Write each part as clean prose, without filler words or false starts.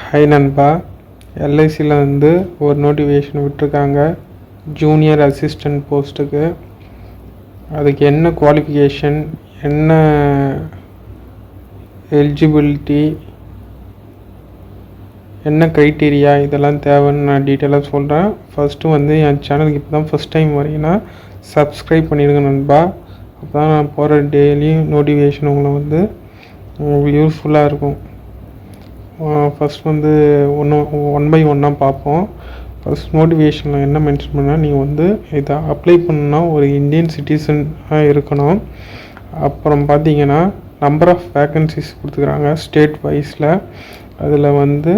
High நண்பா, எல்ஐசியில் வந்து ஒரு நோட்டிஃபிகேஷன் விட்டுருக்காங்க ஜூனியர் அசிஸ்டண்ட் போஸ்ட்டுக்கு. அதுக்கு என்ன குவாலிஃபிகேஷன், என்ன எலிஜிபிலிட்டி, என்ன க்ரைட்டீரியா, இதெல்லாம் தேவைன்னு நான் டீட்டெயிலாக சொல்கிறேன். ஃபஸ்ட்டு வந்து என் சேனலுக்கு இப்போ தான் ஃபஸ்ட் டைம் வரீங்கன்னா சப்ஸ்கிரைப் பண்ணிடுங்க நண்பா. அப்போ தான் நான் போகிற டெய்லி நோட்டிஃபிகேஷன் உங்களை வந்து யூஸ்ஃபுல்லாக இருக்கும். ஃபஸ்ட் வந்து ஒன் பை ஒன்னாக பார்ப்போம். ஃபஸ்ட் நோட்டிஃபிகேஷனில் என்ன மென்ஷன் பண்ணால், நீங்கள் வந்து இதை அப்ளை பண்ணணுன்னா ஒரு இந்தியன் சிட்டிசனாக இருக்கணும். அப்புறம் பார்த்தீங்கன்னா நம்பர் ஆஃப் வேக்கன்சிஸ் கொடுத்துக்கிறாங்க ஸ்டேட் வைஸில். அதில் வந்து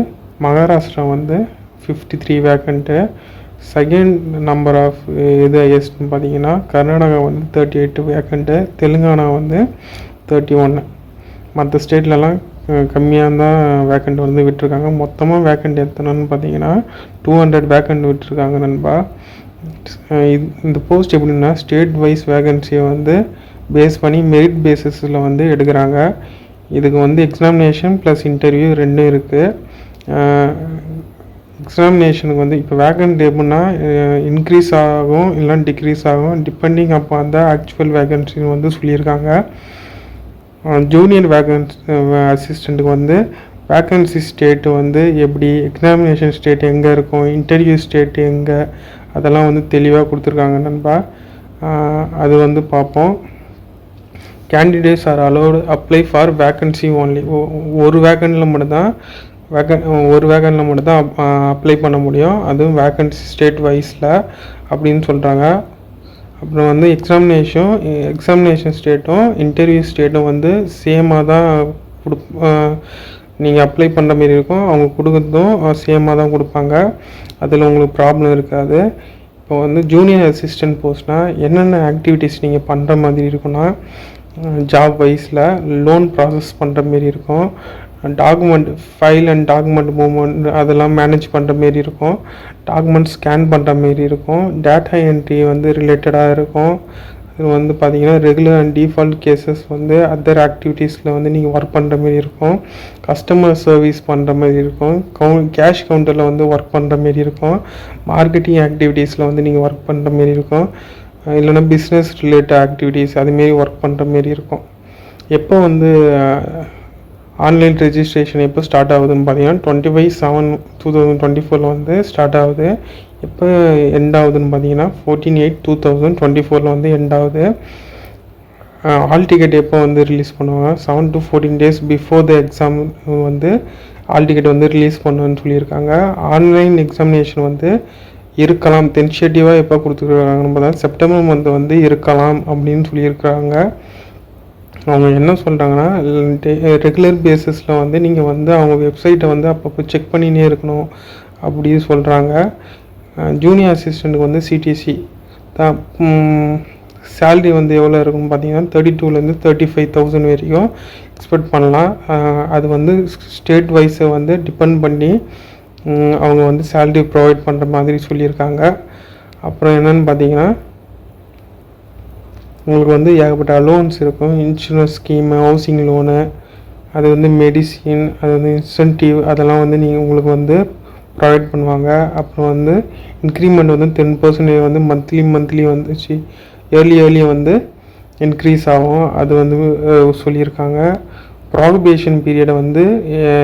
மகாராஷ்டிரா வந்து 53 வேக்கண்ட்டு. செகண்ட் நம்பர் ஆஃப் இது ஹையஸ்ட்னு பார்த்தீங்கன்னா கர்நாடகா வந்து 38 வேக்கண்ட்டு, தெலுங்கானா வந்து 31. மற்ற ஸ்டேட்லலாம் கம்மியாக தான் வேக்கண்ட் வந்து விட்டுருக்காங்க. மொத்தமாக வேக்கண்ட் எத்தனைன்னு பார்த்தீங்கன்னா 200 வேக்கண்ட் விட்டுருக்காங்க நண்பா. இந்த போஸ்ட் எப்படின்னா ஸ்டேட் வைஸ் வேகன்சியை வந்து பேஸ் பண்ணி மெரிட் பேசிஸில் வந்து எடுக்கிறாங்க. இதுக்கு வந்து எக்ஸாமினேஷன் ப்ளஸ் இன்டர்வியூ ரெண்டும் இருக்குது. எக்ஸாமினேஷனுக்கு வந்து இப்போ வேக்கண்ட் எப்படின்னா இன்க்ரீஸ் ஆகும் இல்லை டிக்ரீஸ் ஆகும், டிபெண்டிங் அப்போ அந்த ஆக்சுவல் வேகன்சின்னு வந்து சொல்லியிருக்காங்க. ஜூனியர் அசிஸ்டண்ட்டுக்கு வந்து வேக்கன்சி ஸ்டேட்டு வந்து எப்படி, எக்ஸாமினேஷன் ஸ்டேட் எங்கே இருக்கும், இன்டர்வியூ ஸ்டேட் எங்கே, அதெல்லாம் வந்து தெளிவாக கொடுத்துருக்காங்க நண்பா. அது வந்து பார்ப்போம். Candidates R allowed apply for vacancy only. ஒரு வேக்கண்டில் மட்டும்தான் அப்ளை பண்ண முடியும், அதுவும் வேக்கன்சி ஸ்டேட் வைஸில் அப்படின்னு சொல்கிறாங்க. அப்புறம் வந்து எக்ஸாமினேஷன் ஸ்டேட்டும் இன்டர்வியூ ஸ்டேட்டும் வந்து சேமாக தான் நீங்கள் அப்ளை பண்ணுற மாரி இருக்கும். அவங்க கொடுக்குறதும் சேமாக தான் கொடுப்பாங்க, அதில் உங்களுக்கு ப்ராப்ளம் இருக்காது. இப்போ வந்து ஜூனியர் அசிஸ்டன்ட் போஸ்ட்னால் என்னென்ன ஆக்டிவிட்டீஸ் நீங்கள் பண்ணுற மாதிரி இருக்குன்னா, ஜாப் வைஸில் லோன் ப்ராசஸ் பண்ணுற மாரி இருக்கும், document file and document movement அதெல்லாம் மேனேஜ் பண்ணுற மாரி இருக்கும், டாக்குமெண்ட் ஸ்கேன் பண்ணுற மாரி இருக்கும், டேட்டா என்ட்ரி வந்து ரிலேட்டடாக இருக்கும். இது வந்து பார்த்திங்கன்னா ரெகுலர் அண்ட் டிஃபால்ட் கேசஸ் வந்து அதர் ஆக்டிவிட்டீஸில் வந்து நீங்கள் ஒர்க் பண்ணுற மாரி இருக்கும், கஸ்டமர் சர்வீஸ் பண்ணுற மாதிரி இருக்கும், கேஷ் கவுண்டரில் வந்து ஒர்க் பண்ணுற மாரி இருக்கும், மார்க்கெட்டிங் ஆக்டிவிட்டீஸில் வந்து நீங்கள் ஒர்க் பண்ணுற மாரி இருக்கும், இல்லைன்னா பிஸ்னஸ் ரிலேட்டட் ஆக்டிவிட்டீஸ் அதுமாரி ஒர்க் பண்ணுற மாரி இருக்கும். எப்போ வந்து ஆன்லைன் ரெஜிஸ்ட்ரேஷன் எப்போ ஸ்டார்ட் ஆகுதுன்னு பார்த்தீங்கன்னா 25/7/2024 வந்து ஸ்டார்ட் ஆகுது. எப்போ எண்ட் ஆகுதுன்னு பார்த்தீங்கன்னா 14/8/2024 வந்து எண்ட் ஆகுது. ஆல் டிக்கெட் எப்போ வந்து ரிலீஸ் பண்ணுவாங்க, 7 to 14 days before the exam வந்து ஆல் டிக்கெட் வந்து ரிலீஸ் பண்ணுவேன்னு சொல்லியிருக்காங்க. ஆன்லைன் எக்ஸாமினேஷன் வந்து இருக்கலாம், டென்ஷேட்டிவாக எப்போ கொடுத்துருக்காங்கன்னு பார்த்தா செப்டம்பர் மந்த் வந்து இருக்கலாம் அப்படின்னு சொல்லியிருக்காங்க. அவங்க என்ன சொல்கிறாங்கன்னா ரெகுலர் பேசிஸில் வந்து நீங்கள் வந்து அவங்க வெப்சைட்டை வந்து அப்பப்போ செக் பண்ணினே இருக்கணும் அப்படி சொல்கிறாங்க. ஜூனியர் அசிஸ்டண்ட்டுக்கு வந்து சிடிசி தான். சேல்ரி வந்து எவ்வளோ இருக்குன்னு பார்த்தீங்கன்னா 32,000 to 35,000 வரைக்கும் எக்ஸ்பெக்ட் பண்ணலாம். அது வந்து ஸ்டேட் வைஸை வந்து டிபெண்ட் பண்ணி அவங்க வந்து சேல்ரி ப்ரொவைட் பண்ணுற மாதிரி சொல்லியிருக்காங்க. அப்புறம் என்னென்னு பார்த்தீங்கன்னா உங்களுக்கு வந்து ஏகப்பட்ட அலோன்ஸ் இருக்கும், இன்சூரன்ஸ் ஸ்கீமு, ஹவுசிங் லோனு, அது வந்து மெடிசின், அது வந்து இன்சென்டிவ், அதெல்லாம் வந்து நீங்கள் உங்களுக்கு வந்து ப்ரொவைட் பண்ணுவாங்க. அப்புறம் வந்து இன்க்ரிமெண்ட் வந்து 10% வந்து மந்த்லி வந்துச்சு, இயர்லி வந்து இன்க்ரீஸ் ஆகும், அது வந்து சொல்லியிருக்காங்க. ப்ராபேஷன் பீரியடை வந்து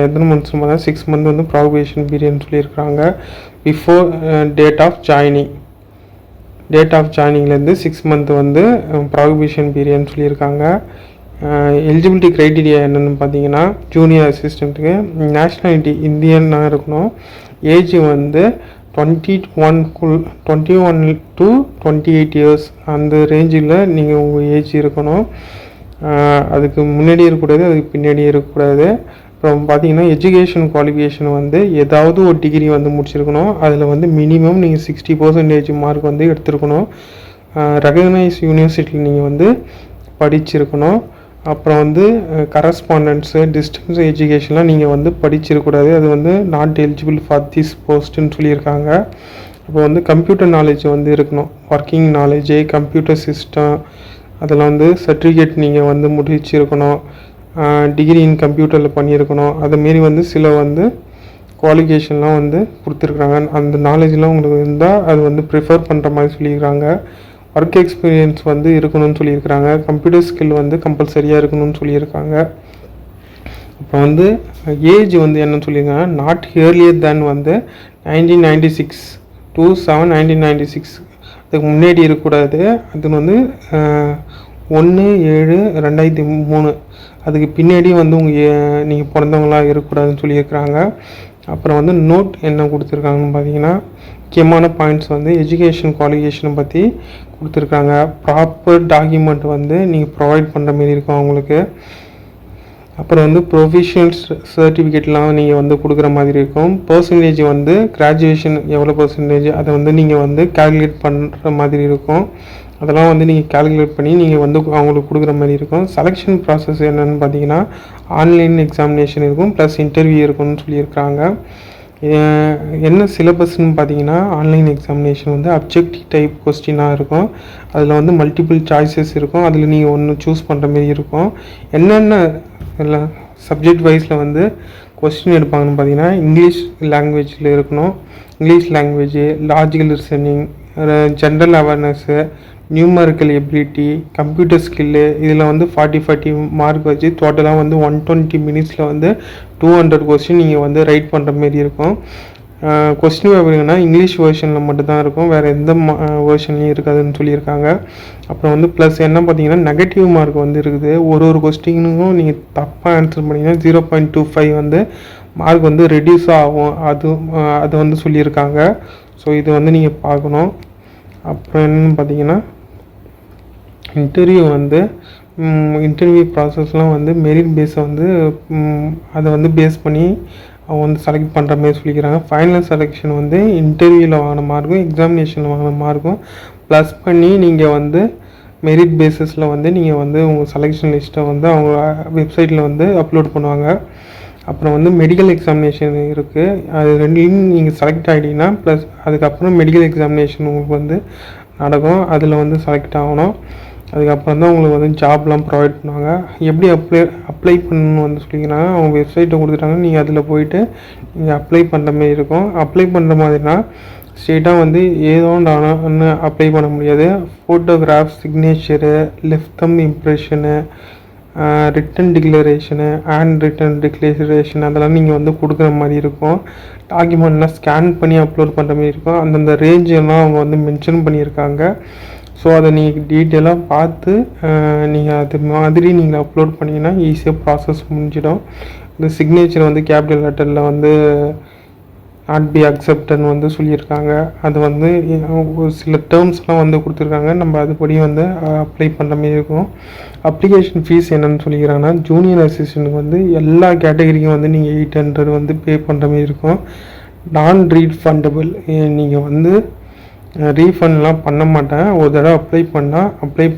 எத்தனை மந்த்ஸ் பார்த்தா 6 months வந்து ப்ராபேஷன் பீரியட்னு சொல்லியிருக்காங்க. பிஃபோர் டேட் ஆஃப் ஜாயினிங்லேருந்து 6 months வந்து ப்ராபேஷன் பீரியட்னு சொல்லியிருக்காங்க. எலிஜிபிலிட்டி க்ரைட்டீரியா என்னென்னு பார்த்தீங்கன்னா, ஜூனியர் அசிஸ்டண்ட்டுக்கு நேஷ்னாலிட்டி இந்தியனாக இருக்கணும், ஏஜ் வந்து 21 to 28 years அந்த ரேஞ்சில் நீங்கள் உங்கள் ஏஜ் இருக்கணும். அதுக்கு முன்னாடி இருக்கக்கூடாது, அதுக்கு பின்னாடி இருக்கக்கூடாது. அப்புறம் பார்த்தீங்கன்னா எஜுகேஷன் குவாலிஃபிகேஷன் வந்து ஏதாவது ஒரு டிகிரி வந்து முடிச்சிருக்கணும். அதில் வந்து மினிமம் நீங்கள் 60% மார்க் வந்து எடுத்துருக்கணும். ரெகக்னைஸ் யூனிவர்சிட்டியில் நீங்கள் வந்து படிச்சிருக்கணும். அப்புறம் வந்து கரஸ்பாண்டன்ஸு, டிஸ்டன்ஸ் எஜுகேஷன்லாம் நீங்கள் வந்து படிச்சிருக்கக்கூடாது, அது வந்து நாட் எலிஜிபிள் ஃபார் திஸ் போஸ்ட்டுன்னு சொல்லியிருக்காங்க. அப்போ வந்து கம்ப்யூட்டர் நாலேஜ் வந்து இருக்கணும், ஒர்க்கிங் நாலேஜு, கம்ப்யூட்டர் சிஸ்டம் அதெல்லாம் வந்து சர்டிஃபிகேட் நீங்கள் வந்து முடிச்சிருக்கணும், டிகிரி இன் கம்ப்யூட்டரில் பண்ணியிருக்கணும். அதுமாரி வந்து சில வந்து குவாலிஃபிகேஷன்லாம் வந்து கொடுத்துருக்குறாங்க. அந்த நாலேஜ்லாம் உங்களுக்கு இருந்தால் அது வந்து ப்ரிஃபர் பண்ணுற மாதிரி சொல்லியிருக்காங்க. ஒர்க் எக்ஸ்பீரியன்ஸ் வந்து இருக்கணும்னு சொல்லியிருக்கிறாங்க. கம்ப்யூட்டர் ஸ்கில் வந்து கம்பல்சரியாக இருக்கணும்னு சொல்லியிருக்காங்க. அப்புறம் வந்து ஏஜ் வந்து என்னன்னு சொல்லியிருக்காங்க, நாட் இயர்லியர் தேன் வந்து 1996 to 7/1996 அதுக்கு முன்னாடி இருக்கக்கூடாது. அது வந்து 1/7/2003 அதுக்கு பின்னாடி வந்து நீங்கள் பிறந்தவங்களாக இருக்கக்கூடாதுன்னு சொல்லியிருக்கிறாங்க. அப்புறம் வந்து நோட் என்ன கொடுத்துருக்காங்கன்னு பார்த்தீங்கன்னா, முக்கியமான பாயிண்ட்ஸ் வந்து எஜுகேஷன் குவாலிஃபிகேஷனை பற்றி கொடுத்துருக்காங்க. ப்ராப்பர் டாக்குமெண்ட் வந்து நீங்கள் ப்ரொவைட் பண்ணுற மாரி இருக்கும் அவங்களுக்கு. அப்புறம் வந்து ப்ரொஃபஷனல் சர்டிஃபிகேட்லாம் நீங்கள் வந்து கொடுக்குற மாதிரி இருக்கும். பர்சன்டேஜ் வந்து கிராஜுவேஷன் எவ்வளோ பர்சன்டேஜ் அதை வந்து நீங்கள் வந்து கால்குலேட் பண்ணுற மாதிரி இருக்கும். அதெல்லாம் வந்து நீங்கள் கால்குலேட் பண்ணி நீங்கள் வந்து அவங்களுக்கு கொடுக்குற மாதிரி இருக்கும். செலெக்ஷன் ப்ராசஸ் என்னென்னு பார்த்தீங்கன்னா, ஆன்லைன் எக்ஸாமினேஷன் இருக்கும் ப்ளஸ் இன்டர்வியூ இருக்கும்னு சொல்லியிருக்காங்க. என்ன சிலபஸ்ன்னு பார்த்தீங்கன்னா, ஆன்லைன் எக்ஸாமினேஷன் வந்து அப்ஜெக்டிவ் டைப் கொஸ்டினாக இருக்கும். அதில் வந்து மல்டிபிள் சாய்ஸஸ் இருக்கும். அதில் நீங்கள் ஒன்று சூஸ் பண்ணுற மாரி இருக்கும். என்னென்ன இல்லை சப்ஜெக்ட் வைஸில் வந்து கொஸ்டின் எடுப்பாங்கன்னு பார்த்தீங்கன்னா, இங்கிலீஷ் லாங்குவேஜில் இருக்கணும். English language, logical reasoning, general awareness, numerical ability, computer skill, இதில் வந்து 40 மார்க் வச்சு டோட்டலாக வந்து 120 மினிட்ஸில் வந்து 200 கொஸ்டின் நீங்கள் வந்து ரைட் பண்ணுற மாரி இருக்கும். கொஸ்டின் எப்படின்னா இங்கிலீஷ் வேர்ஷனில் மட்டும்தான் இருக்கும், வேறு எந்த வேர்ஷன்லையும் இருக்காதுன்னு சொல்லியிருக்காங்க. அப்புறம் வந்து ப்ளஸ் என்ன பார்த்தீங்கன்னா, நெகட்டிவ் மார்க் வந்து இருக்குது. ஒரு கொஸ்டினுக்கும் நீங்கள் தப்பாக ஆன்சர் பண்ணிங்கன்னா 0.25 வந்து மார்க் வந்து ரெடியூஸ் ஆகும். அது வந்து சொல்லியிருக்காங்க. ஸோ இது வந்து நீங்கள் பார்க்கணும். அப்புறம் என்னென்னு பார்த்தீங்கன்னா, இன்டர்வியூ ப்ராசஸ்லாம் வந்து மெரிட் பேஸை வந்து அதை வந்து பேஸ் பண்ணி அவங்க வந்து செலக்ட் பண்ணுற மாதிரி சொல்லிக்கிறாங்க. ஃபைனல் செலெக்ஷன் வந்து இன்டர்வியூவில் வாங்கின மார்க்கும் எக்ஸாமினேஷனில் வாங்கின மார்க்கும் ப்ளஸ் பண்ணி நீங்கள் வந்து மெரிட் பேஸஸில் வந்து நீங்கள் வந்து உங்கள் செலெக்ஷன் லிஸ்ட்டை வந்து அவங்க வெப்சைட்டில் வந்து அப்லோட் பண்ணுவாங்க. அப்புறம் வந்து மெடிக்கல் எக்ஸாமினேஷன் இருக்குது. அது ரெண்டையும் நீங்கள் செலக்ட் ஆகிட்டீங்கன்னா ப்ளஸ் அதுக்கப்புறம் மெடிக்கல் எக்ஸாமினேஷன் உங்களுக்கு வந்து நடக்கும். அதில் வந்து செலக்ட் ஆகணும். அதுக்கப்புறம் தான் உங்களுக்கு வந்து ஜாப்லாம் ப்ரொவைட் பண்ணுவாங்க. எப்படி அப்ளை பண்ணணும்னு வந்து சொல்லிக்கிறாங்க. அவங்க வெப்சைட்டை கொடுத்துட்டாங்க. நீங்கள் அதில் போயிட்டு நீங்கள் அப்ளை பண்ணுற மாதிரி இருக்கும். அப்ளை பண்ணுற மாதிரினா ஸ்ட்ரெயிட்டாக வந்து ஏதோ ஒன்று அப்ளை பண்ண முடியாது. Photograph, signature, left thumb impression, written declaration, hand written declaration அதெல்லாம் நீங்கள் வந்து கொடுக்குற மாதிரி இருக்கும். டாக்குமெண்ட்லாம் ஸ்கேன் பண்ணி அப்லோட் பண்ணுற மாதிரி இருக்கும். அந்தந்த ரேஞ்செல்லாம் அவங்க வந்து மென்ஷன் பண்ணியிருக்காங்க. ஸோ அதை நீங்கள் டீட்டெயிலாக பார்த்து நீங்கள் அது மாதிரி நீங்கள் அப்லோட் பண்ணிங்கன்னா ஈஸியாக ப்ராசஸ் முடிஞ்சிடும். இந்த சிக்னேச்சர் வந்து கேபிட்டல் லெட்டரில் வந்து நாட் பி அக்செப்டன்னு வந்து சொல்லியிருக்காங்க. அது வந்து ஒரு சில டேர்ம்ஸ்லாம் வந்து கொடுத்துருக்காங்க. நம்ம அதுபடி வந்து அப்ளை பண்ணுற மாதிரி இருக்கும். அப்ளிகேஷன் ஃபீஸ் என்னென்னு சொல்லிக்கிறாங்கன்னா, ஜூனியர் அசிஸ்டண்ட்டுக்கு வந்து எல்லா கேட்டகரிக்கும் வந்து நீங்கள் 800 வந்து பே பண்ணுற மாதிரி இருக்கும். நான் ரீஃபண்டபிள், நீங்கள் வந்து ரீஃபண்ட்லாம் பண்ண மாட்டேன். ஒரு தடவை அப்ளை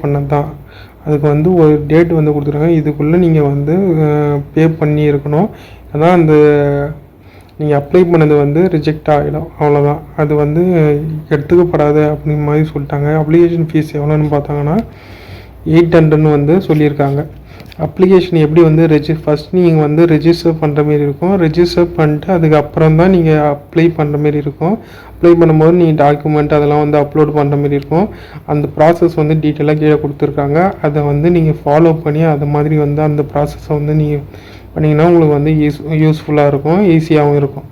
பண்ணது தான். அதுக்கு வந்து ஒரு டேட் வந்து கொடுத்துருக்காங்க. இதுக்குள்ளே நீங்கள் வந்து பே பண்ணி இருக்கணும். அதான் அந்த நீங்கள் அப்ளை பண்ணது வந்து ரிஜெக்ட் ஆகிடும், அவ்வளோதான். அது வந்து எடுத்துக்கப்படாது அப்படிங்கிற மாதிரி சொல்லிட்டாங்க. அப்ளிகேஷன் ஃபீஸ் எவ்வளோன்னு பார்த்தாங்கன்னா 800 வந்து சொல்லியிருக்காங்க. அப்ளிகேஷன் எப்படி வந்து ஃபஸ்ட் நீங்கள் வந்து ரெஜிஸ்டர் பண்ணுற மாரி இருக்கும். ரெஜிஸ்டர் பண்ணிட்டு அதுக்கப்புறம் தான் நீங்கள் அப்ளை பண்ணுற மாரி இருக்கும். அப்ளை பண்ணும்போது நீங்கள் டாக்குமெண்ட் அதெல்லாம் வந்து அப்லோட் பண்ணுற மாரி இருக்கும். அந்த ப்ராசஸ் வந்து டீட்டெயிலாக கீழே கொடுத்துருக்காங்க. அதை வந்து நீங்கள் ஃபாலோ பண்ணி அது மாதிரி வந்து அந்த ப்ராசஸை வந்து நீங்கள் பண்ணிங்கன்னா உங்களுக்கு வந்து யூஸ்ஃபுல்லாக இருக்கும், ஈஸியாகவும் இருக்கும்.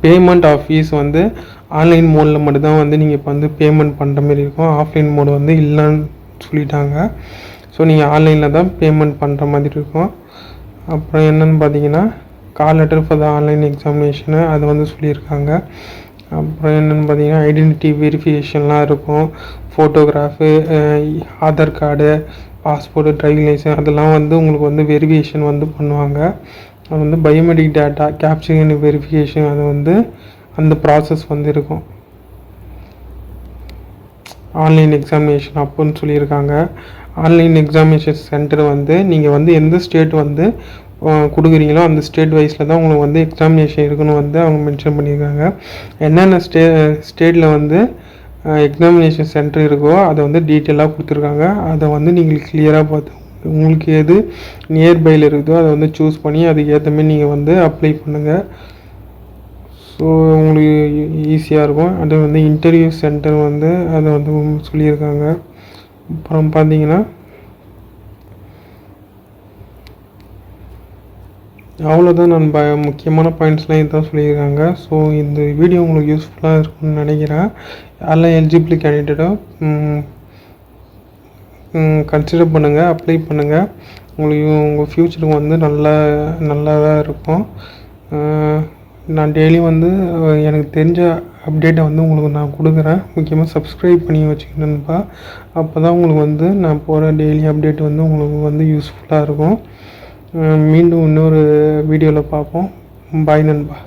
பேமெண்ட் ஆஃப் ஃபீஸ் வந்து ஆன்லைன் மோடில் மட்டும்தான் வந்து நீங்கள் இப்போ வந்து பேமெண்ட் பண்ணுற மாரி இருக்கும். ஆஃப்லைன் மோடு வந்து இல்லைன்னு சொல்லிட்டாங்க. ஸோ நீங்கள் ஆன்லைனில் தான் பேமெண்ட் பண்ணுற மாதிரி இருக்கும். அப்புறம் என்னென்னு பார்த்தீங்கன்னா, call letter for the online examination அது வந்து சொல்லியிருக்காங்க. அப்புறம் என்னென்னு பார்த்தீங்கன்னா, ஐடென்டிட்டி வெரிஃபிகேஷன்லாம் இருக்கும். Photograph, Aadhaar card, passport, driving licence அதெல்லாம் வந்து உங்களுக்கு வந்து வெரிஃபிகேஷன் வந்து பண்ணுவாங்க. அது வந்து பயோமெட்ரிக் டேட்டா கேப்சரிங் வெரிஃபிகேஷன் அது வந்து அந்த ப்ராசஸ் வந்து இருக்கும் ஆன்லைன் எக்ஸாமினேஷன் அப்போன்னு சொல்லியிருக்காங்க. ஆன்லைன் எக்ஸாமினேஷன் சென்டர் வந்து நீங்கள் வந்து எந்த ஸ்டேட் வந்து கொடுக்குறீங்களோ அந்த ஸ்டேட் வைஸில் தான் உங்களுக்கு வந்து எக்ஸாமினேஷன் இருக்குன்னு வந்து அவங்க மென்ஷன் பண்ணியிருக்காங்க. என்னென்ன ஸ்டேட்டில் வந்து எக்ஸாமினேஷன் சென்டர் இருக்கோ அதை வந்து டீட்டெயிலாக கொடுத்துருக்காங்க. அதை வந்து நீங்கள் கிளியராக பார்த்து உங்களுக்கு எது நியர்பையில் இருக்குதோ அதை வந்து சூஸ் பண்ணி அதுக்கு ஏற்ற மாதிரி நீங்கள் வந்து அப்ளை பண்ணுங்கள். ஸோ உங்களுக்கு ஈஸியாக இருக்கும். அது வந்து இன்டர்வியூ சென்டர் வந்து அதை வந்து சொல்லியிருக்காங்க. அப்புறம் பார்த்தீங்கன்னா அவ்வளோதான் நண்பா. முக்கியமான பாயிண்ட்ஸ்லாம் இதுதான் சொல்லியிருக்காங்க. ஸோ இந்த வீடியோ உங்களுக்கு யூஸ்ஃபுல்லாக இருக்கும்னு நினைக்கிறேன். எல்லாம் எலிஜிபிள் கேண்டிடேட்டோ கன்சிடர் பண்ணுங்கள், அப்ளை பண்ணுங்கள். உங்களுக்கு உங்கள் ஃப்யூச்சருக்கு வந்து நல்லாதான் இருக்கும். நான் டெய்லியும் வந்து எனக்கு தெரிஞ்ச அப்டேட்டை வந்து உங்களுக்கு நான் கொடுக்குறேன். முக்கியமாக சப்ஸ்கிரைப் பண்ணி வச்சுக்கணும்பா. அப்போ தான் உங்களுக்கு வந்து நான் போகிற டெய்லி அப்டேட் வந்து உங்களுக்கு வந்து யூஸ்ஃபுல்லாக இருக்கும். மீண்டும் இன்னொரு வீடியோவில் பார்ப்போம். பாய் நண்பா.